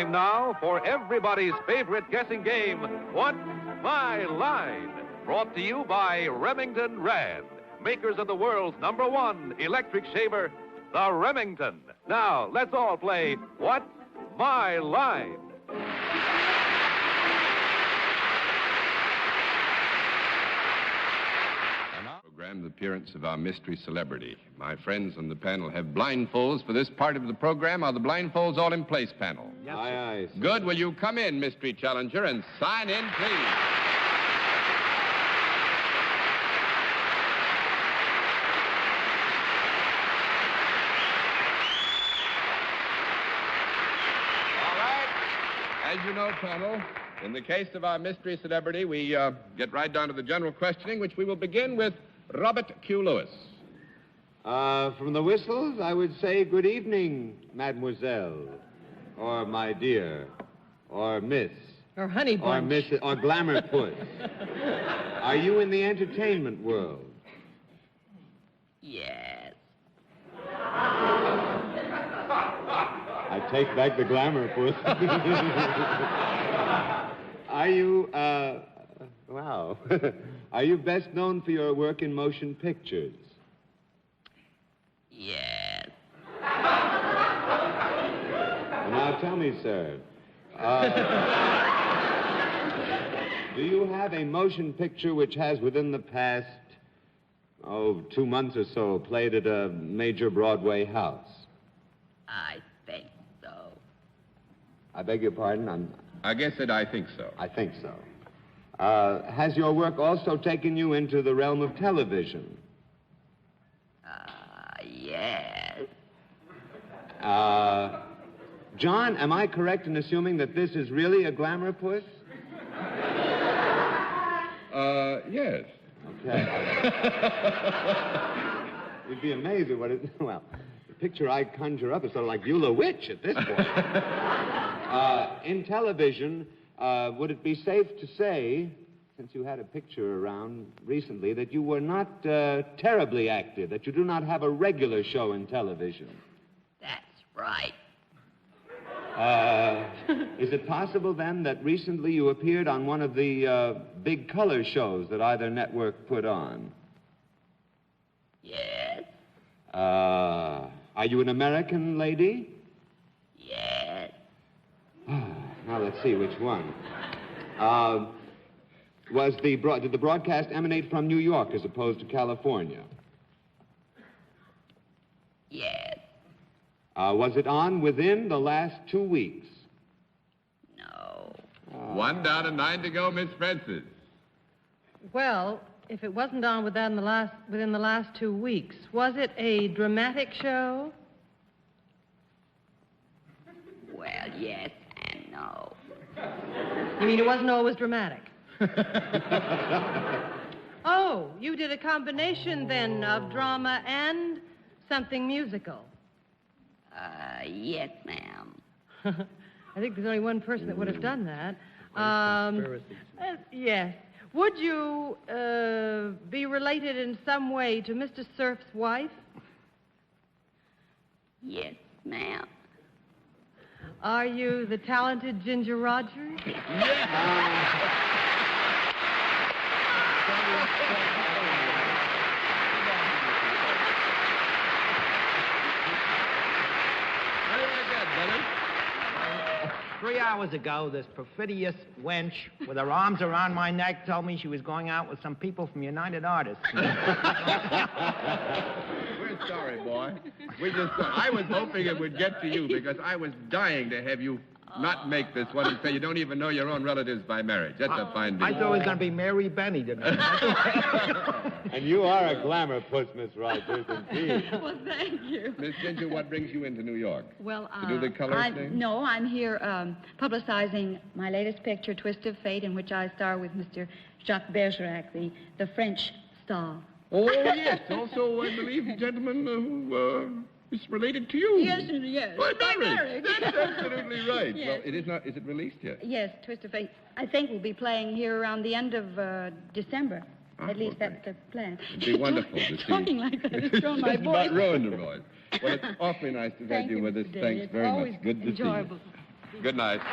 Time now for everybody's favorite guessing game, What's My Line? Brought to you by Remington Rand, makers of the world's #1 electric shaver, the Remington. Now, let's all play What's My Line? The appearance of our mystery celebrity. My friends on the panel have blindfolds for this part of the program. Are the blindfolds all in place, panel? Yes, aye, sir. Good. Will you come in, mystery challenger, and sign in, please? All right. As you know, panel, in the case of our mystery celebrity, we get right down to the general questioning, which we will begin with Robert Q. Lewis. From the whistles, I would say good evening, mademoiselle, or my dear, or miss. Or honey bunch. Or miss, or glamour puss. Are you in the entertainment world? Yes. I take back the glamour puss. Are you, wow. Are you best known for your work in motion pictures? Yes. Well, now tell me, sir, do you have a motion picture which has within the past, 2 months or so, played at a major Broadway house? I think so. I beg your pardon? I guess that I think so. I think so. Has your work also taken you into the realm of television? Yes. John, am I correct in assuming that this is really a glamour puss? Yes. Okay. You'd be amazed at what it... Well, the picture I conjure up is sort of like Beulah Witch at this point. In television... would it be safe to say, since you had a picture around recently, that you were not terribly active, that you do not have a regular show in television? That's right. Is it possible, then, that recently you appeared on one of the big color shows that either network put on? Yes. Are you an American lady? Yes. Now, let's see which one. Did the broadcast emanate from New York as opposed to California? Yes. Was it on within the last 2 weeks? No. 1 down and 9 to go, Miss Francis. Well, if it wasn't on within the last 2 weeks, was it a dramatic show? Well, yes and no. You mean it wasn't always dramatic? Oh, you did a combination, then, of drama and something musical. Yes, ma'am. I think there's only one person that would have done that. Yes. Would you be related in some way to Mr. Cerf's wife? Yes, ma'am. Are you the talented Ginger Rogers? How do you like that, Billy? 3 hours ago, this perfidious wench with her arms around my neck told me she was going out with some people from United Artists. We're sorry, boy. I was hoping it would get to you because I was dying to have you not make this one and say you don't even know your own relatives by marriage. That's a fine deal. I thought it was going to be Mary Benny tonight. And you are a glamour puss, Miss Rogers, indeed. Well, thank you. Miss Ginger, what brings you into New York? Well, To do the color thing? No, I'm here publicizing my latest picture, Twist of Fate, in which I star with Mr. Jacques Bergerac, the French star. Oh, yes. Also, I believe the gentleman who is related to you. Yes, yes. By By marriage. marriage. That's absolutely right. Yes. Well, it is not. Is it released yet? Yes, Twist of Fate. I think we'll be playing here around the end of December. Oh, At least okay. that's the plan. It'd be wonderful to see. Talking like that has thrown my It's voice. about ruined the voice. Well, it's awfully nice to have Thank you you, with us. Mr. Day. Thanks It's very always much. Good to enjoyable. see you. Good night. He's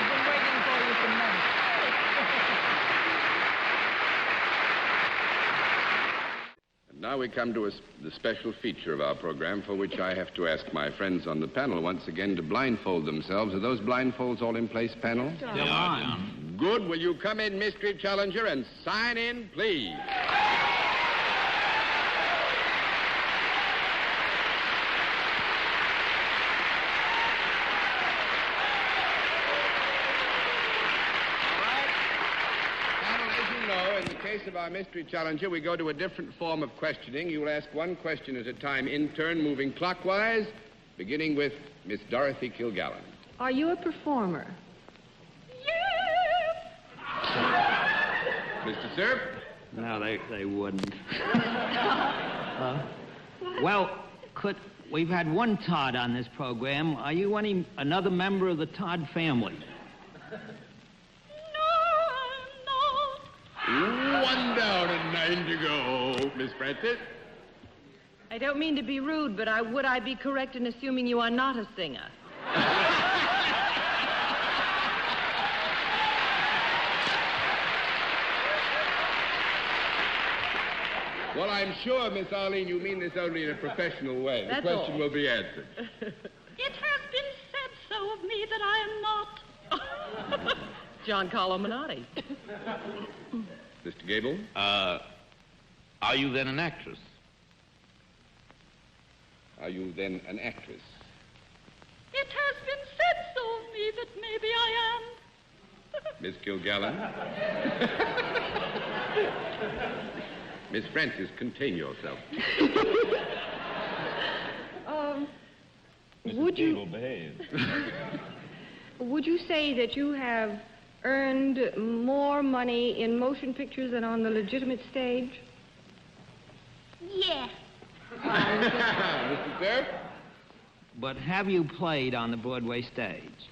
been waiting for you for months. Now we come to the special feature of our program, for which I have to ask my friends on the panel once again to blindfold themselves. Are those blindfolds all in place, panel? Still on. Good. Will you come in, Mystery Challenger, and sign in, please? In the case of our Mystery Challenger, we go to a different form of questioning. You will ask one question at a time in turn, moving clockwise, beginning with Miss Dorothy Kilgallen. Are you a performer? Mr. Cerf? No, they wouldn't. Well, we've had one Todd on this program. Are you another member of the Todd family? One down and 9 to go. Miss Francis? I don't mean to be rude, but would I be correct in assuming you are not a singer? Well, I'm sure, Miss Arlene, you mean this only in a professional way. That's the question all. will be answered. It has been said so of me that I am not. John Carlo Minotti. Mr. Gable? Are you then an actress? Are you then an actress? It has been said so of me that maybe I am. Miss Kilgallen? Miss Francis, contain yourself. Would you say that you have earned more money in motion pictures than on the legitimate stage? Yeah. Mr. Cerf? But have you played on the Broadway stage?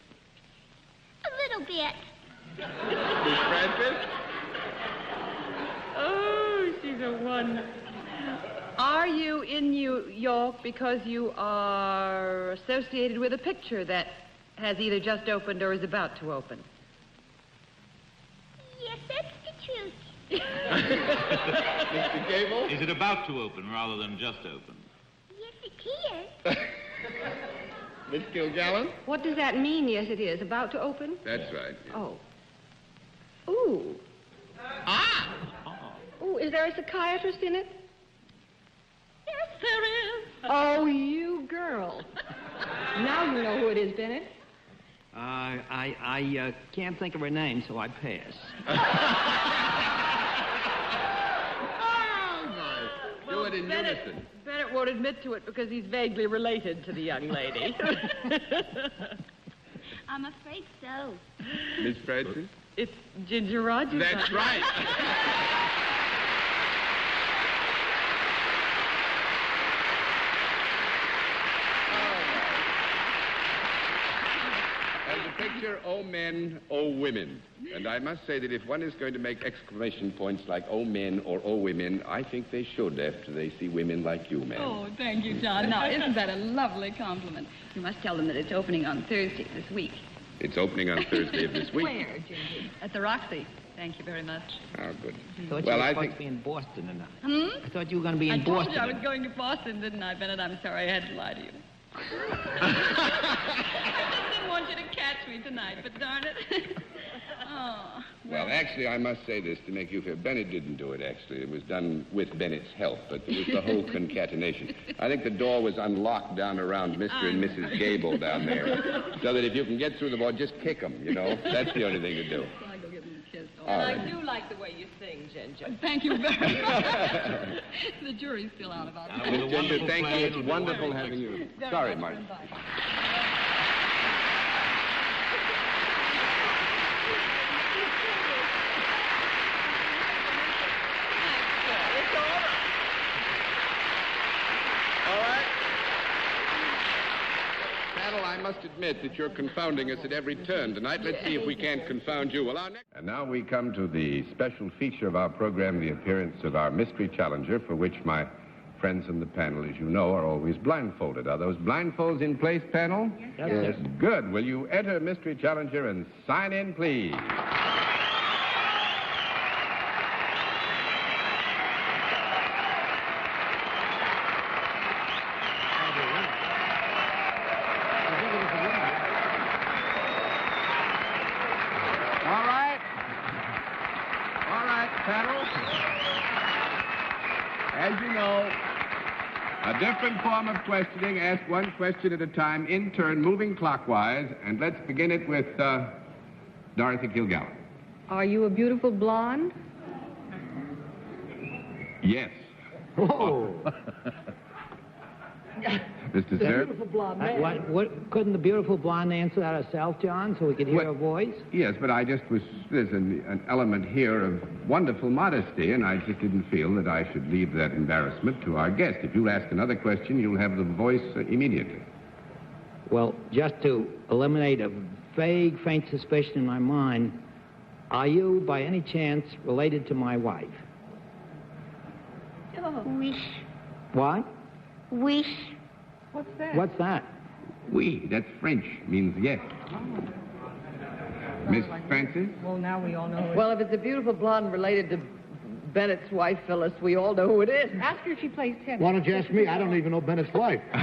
A little bit. Miss Francis? Oh, she's a one. Are you in New York because you are associated with a picture that has either just opened or is about to open? Yes, that's the truth. Mr. Gable? Is it about to open rather than just open? Yes, it is. Miss Kilgallen? What does that mean, yes, it is? About to open? That's right. Oh. Ooh. Ah! Ooh, is there a psychiatrist in it? Yes, there is. Oh, you girl. Now you know who it is, Bennett. I can't think of her name, so I pass. Do it in unison. Bennett won't admit to it because he's vaguely related to the young lady. I'm afraid so. Miss Francis? It's Ginger Rogers. That's right. And the picture, Oh Men, Oh Women. And I must say that if one is going to make exclamation points like Oh Men or Oh Women, I think they should after they see women like you, ma'am. Oh, thank you, John. Now, isn't that a lovely compliment? You must tell them that it's opening on Thursday this week. It's opening on Thursday of this week. Where, Ginger? At the Roxy. Thank you very much. Oh, good. Thought Well, you were I supposed think... to be in Boston tonight. Hmm? I thought you were going to be in I told Boston. you I was going to Boston, didn't I, Bennett? I'm sorry I had to lie to you. I just didn't want you to catch me tonight, but darn it. Oh. Well, actually, I must say this to make you feel. Bennett didn't do it, actually. It was done with Bennett's help, but it was the whole concatenation. I think the door was unlocked down around Mr. and Mrs. Gable down there, so that if you can get through the door, just kick them, you know? That's the only thing to do. Shall I go give them a kiss? All right. I do like the way you sing, Ginger. Thank you very much. The jury's still out about that. With a Ginger, wonderful thank you. plan, It's it'll be wonderful wonderful. having you. Very Sorry, much Martin. for inviting. All right. Panel, I must admit that you're confounding us at every turn tonight. Let's see if we can't confound you. Well, our next... And now we come to the special feature of our program, the appearance of our mystery challenger, for which my friends on the panel, as you know, are always blindfolded. Are those blindfolds in place, panel? Yes. Good. Will you enter Mystery Challenger and sign in, please? As you know, a different form of questioning. Ask one question at a time, in turn, moving clockwise. And let's begin it with Dorothy Kilgallen. Are you a beautiful blonde? Yes. Oh. Mr. Sir? What, couldn't the beautiful blonde answer that herself, John, so we could hear her voice? Yes, but I just was, there's an element here of wonderful modesty, and I just didn't feel that I should leave that embarrassment to our guest. If you'll ask another question, you'll have the voice immediately. Well, just to eliminate a vague, faint suspicion in my mind, are you, by any chance, related to my wife? Wish. What? Wish. What's that? What's that? Oui, that's French, means yes. Miss Francis? Well, now we all know. Well, if it's a beautiful blonde related to Bennett's wife, Phyllis, we all know who it is. Ask her if she plays tennis. Why don't you ask me? I don't even know Bennett's wife. All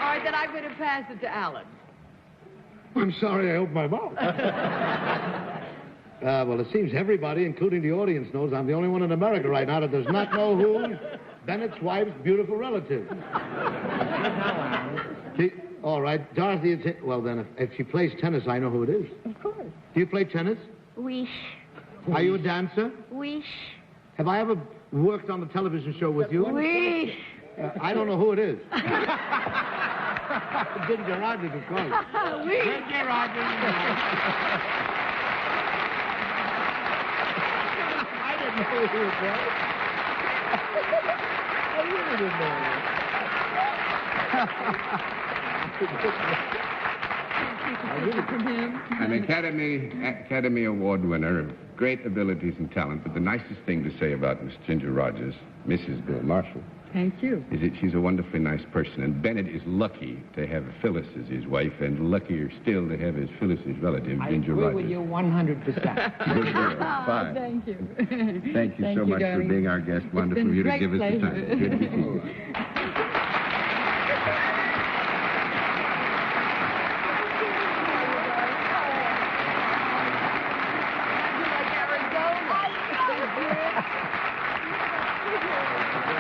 right, then I'm going to pass it to Alan. I'm sorry I opened my mouth. Well, it seems everybody, including the audience, knows I'm the only one in America right now that does not know who Bennett's wife's beautiful relative. All right, Dorothy, well, then, if she plays tennis, I know who it is. Of course. Do you play tennis? Wish. Are you a dancer? Wish. Have I ever worked on a television show with you? Wish. I don't know who it is. Ginger Rogers, of course. Wish. Ginger Rogers. I didn't know who it was. I really didn't know. An Academy Award winner of great abilities and talent, but the nicest thing to say about Miss Ginger Rogers, Mrs. Bill Marshall, Thank you. is that she's a wonderfully nice person. And Bennett is lucky to have Phyllis as his wife, and luckier still to have his Phyllis's relative, Ginger Rogers. I agree with you 100%. Good girl. Fine. Thank you. Thank you so much for being our guest. Wonderful of you to give us the time. Good to see you.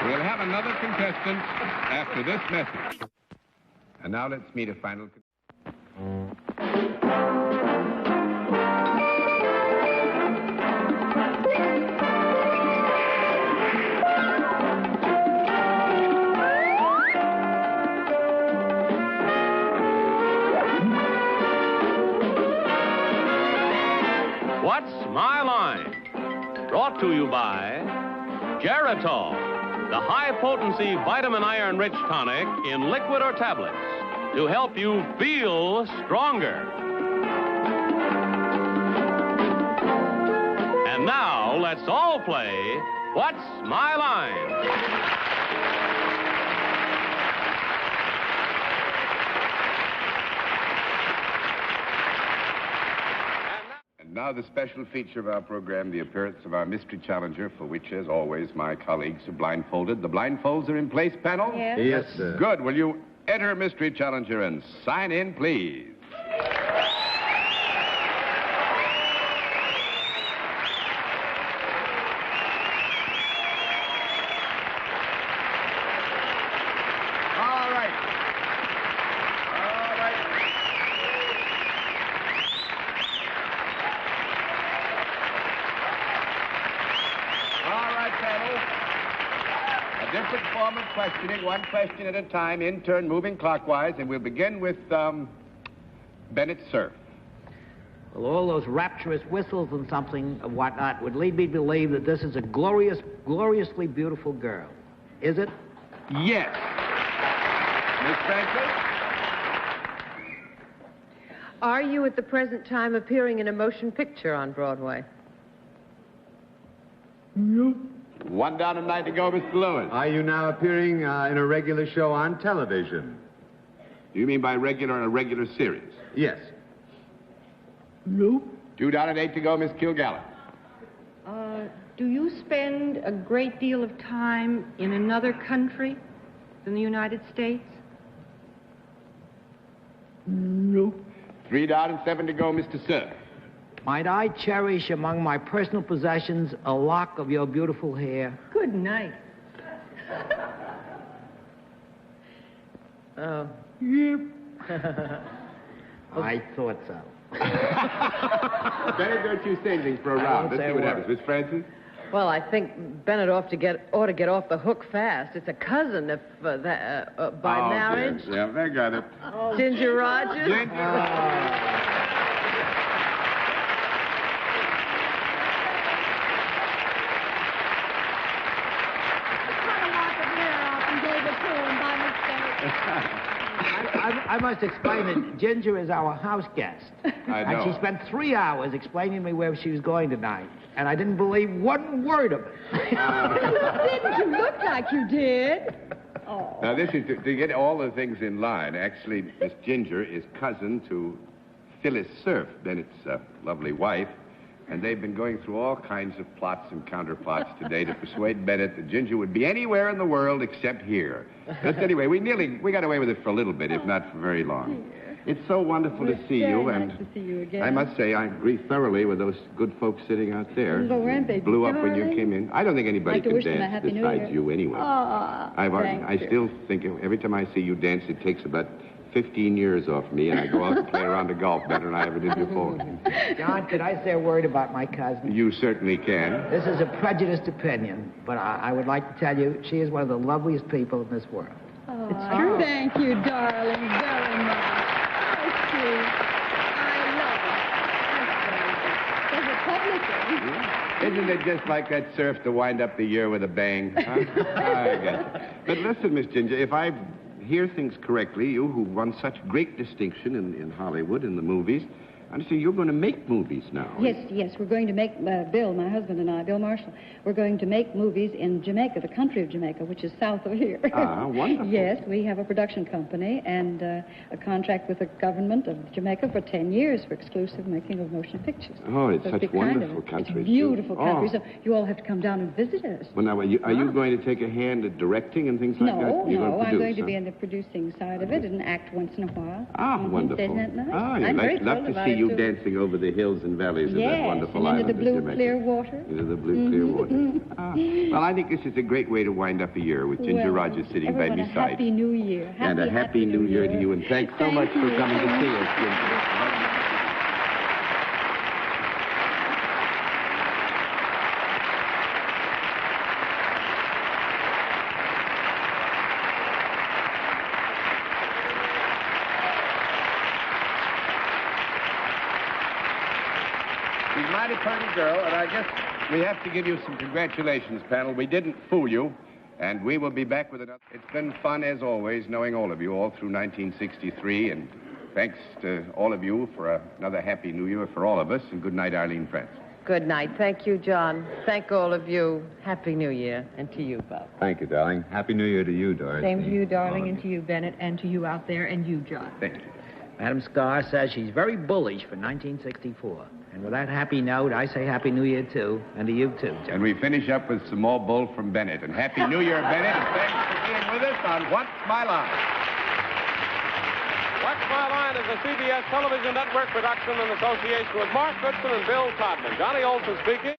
We'll have another contestant after this message. And now let's meet a final What's My Line? Brought to you by Geritol, the high-potency vitamin-iron-rich tonic in liquid or tablets to help you feel stronger. And now, let's all play What's My Line? Now the special feature of our program, the appearance of our mystery challenger, for which, as always, my colleagues are blindfolded. The blindfolds are in place, panel? Yes. Yes, sir. Good. Will you enter mystery challenger and sign in, please? All right. All right. All right, panel. A different form of questioning, one question at a time, in turn, moving clockwise, and we'll begin with Bennett Cerf. Well, all those rapturous whistles and something of whatnot would lead me to believe that this is a gloriously beautiful girl. Is it? Yes. Miss Franklin? Are you at the present time appearing in a motion picture on Broadway? One down a night to go, Mr. Lewis. Are you now appearing in a regular show on television? Do you mean by regular in a regular series? Yes. Two down and 8 to go, Miss Kilgallen. Do you spend a great deal of time in another country than the United States? 3 down and 7 to go, Mr. Sir. Might I cherish among my personal possessions a lock of your beautiful hair? Good night. Oh. I thought so. Better don't you say anything for a round. Let's see what happens. Miss Francis? Well, I think Bennett ought to get off the hook fast. It's a cousin if by marriage. Yes. Yeah, I got it. Ginger Rogers. I must explain that Ginger is our house guest. I know. And she spent 3 hours explaining to me where she was going tonight. And I didn't believe one word of it. Didn't you look like you did? Oh. Now, this is to get all the things in line. Actually, Miss Ginger is cousin to Phyllis Cerf, Bennett's lovely wife. And they've been going through all kinds of plots and counterplots today to persuade Bennett that Ginger would be anywhere in the world except here. But anyway, we got away with it for a little bit, if not for very long. It's so wonderful to see you, and nice to see you again. I must say I agree thoroughly with those good folks sitting out there. Oh, weren't they Blew up when you darling? came in. I don't think anybody Like to can wish them a dance Happy New besides Year. you anyway. I still think every time I see you dance, it takes about 15 years off me, and I go out and play around the golf better than I ever did before. John, could I say a word about my cousin? You certainly can. This is a prejudiced opinion, but I would like to tell you she is one of the loveliest people in this world. Oh, it's true. Thank you, darling, very much. Thank you. I love it. That's very good. There's a public. Isn't it just like that surf to wind up the year with a bang? Huh? I guess. But listen, Miss Ginger, if I hear things correctly, you who won such great distinction in Hollywood, in the movies, I understand you're going to make movies now. Yes, we're going to make, Bill, my husband and I, Bill Marshall, we're going to make movies in Jamaica, the country of Jamaica, which is south of here. Ah, wonderful. Yes, we have a production company and a contract with the government of Jamaica for 10 years for exclusive making of motion pictures. Oh, it's So such be kind wonderful of- country, It's beautiful too. country, Oh. so you all have to come down and visit us. Well, now, are you going to take a hand at directing and things like that? No, You're I'm produce, going to huh? be in the producing side of it and act once in a while. Ah, Mhm. wonderful. Isn't that nice? Ah, I'm I'd very love thrilled to about see it, you too. dancing over the hills and valleys of that Yes, wonderful and island into the of blue, Jamaica. clear water. Into the blue, clear water. Ah. Well, I think this is a great way to wind up a year with Ginger Well, Rogers sitting by everyone, me a side. Happy New Year. And a happy New Year to you, and thanks so Thank much for you. coming to see us, Ginger. She's a mighty pretty girl, and I guess we have to give you some congratulations, panel. We didn't fool you, and we will be back with another. It's been fun, as always, knowing all of you all through 1963, and thanks to all of you for another Happy New Year for all of us, and good night, Arlene Prince. Good night. Thank you, John. Thank all of you. Happy New Year. And to you, Bob. Thank you, darling. Happy New Year to you, Dorothy. Same to you, darling, All of and to you, Bennett, and to you out there, and you, John. Thank you. Madam Starr says she's very bullish for 1964. And with that happy note, I say Happy New Year, too, and to you, too, John. And we finish up with some more bull from Bennett. And Happy New Year, Bennett, and thanks for being with us on What's My Line? What's My Line is a CBS television network production in association with Mark Goodson and Bill Todman. Johnny Olson speaking.